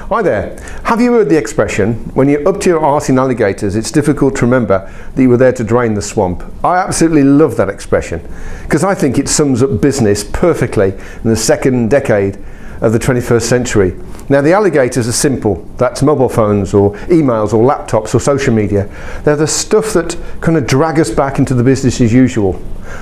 Hi there. Have you heard the expression, when you're up to your arse in alligators, it's difficult to remember that you were there to drain the swamp? I absolutely love that expression because I think it sums up business perfectly in the second decade of the 21st century. Now the alligators are simple. That's mobile phones or emails or laptops or social media. They're the stuff that kind of drag us back into the business as usual.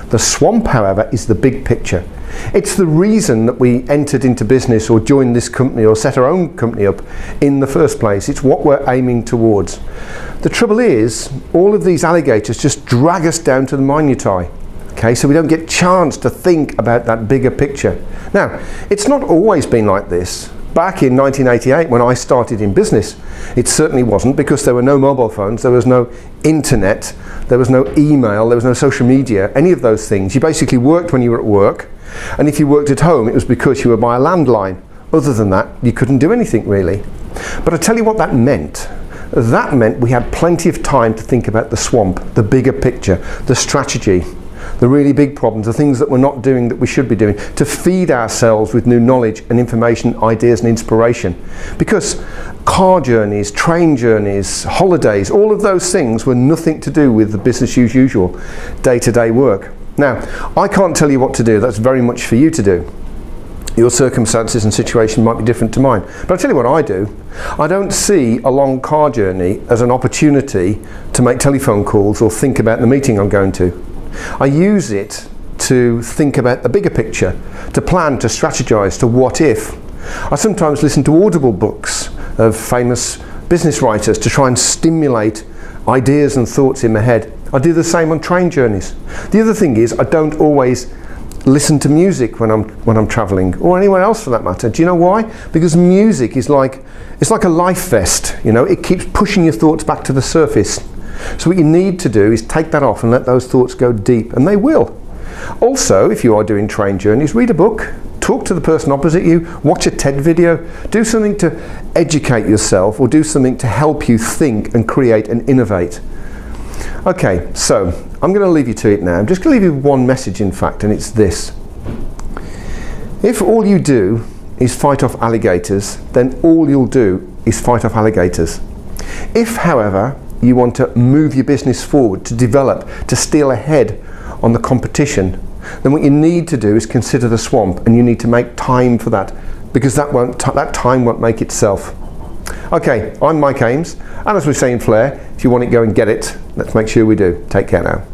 The swamp, however, is the big picture. It's the reason that we entered into business or joined this company or set our own company up in the first place. It's what we're aiming towards. The trouble is, all of these alligators just drag us down to the minutiae. Okay, so we don't get a chance to think about that bigger picture. Now, it's not always been like this. Back in 1988, when I started in business, it certainly wasn't, because there were no mobile phones, there was no internet, there was no email, there was no social media, any of those things. You basically worked when you were at work, and if you worked at home, it was because you were by a landline. Other than that, you couldn't do anything really. But I tell you what that meant. That meant we had plenty of time to think about the swamp, the bigger picture, the strategy, the really big problems, the things that we're not doing that we should be doing, to feed ourselves with new knowledge and information, ideas and inspiration. Because car journeys, train journeys, holidays, all of those things were nothing to do with the business as usual, day-to-day work. Now, I can't tell you what to do, that's very much for you to do. Your circumstances and situation might be different to mine. But I'll tell you what I do. I don't see a long car journey as an opportunity to make telephone calls or think about the meeting I'm going to. I use it to think about the bigger picture, to plan, to strategize, to what if. I sometimes listen to audible books of famous business writers to try and stimulate ideas and thoughts in my head. I do the same on train journeys. The other thing is, I don't always listen to music when I'm traveling, or anyone else for that matter. Do you know why? Because music is like a life vest, you know, it keeps pushing your thoughts back to the surface. So what you need to do is take that off and let those thoughts go deep, and they will. Also, if you are doing train journeys, read a book, talk to the person opposite you, watch a TED video, do something to educate yourself, or do something to help you think and create and innovate. Okay, so I'm going to leave you to it now. I'm just going to leave you with one message, in fact, and it's this. If all you do is fight off alligators, then all you'll do is fight off alligators. If, however, you want to move your business forward, to develop, to steal ahead on the competition, then what you need to do is consider the swamp, and you need to make time for that, because that time won't make itself. Okay, I'm Mike Ames, and as we say in Flair, if you want it, go and get it. Let's make sure we do. Take care now.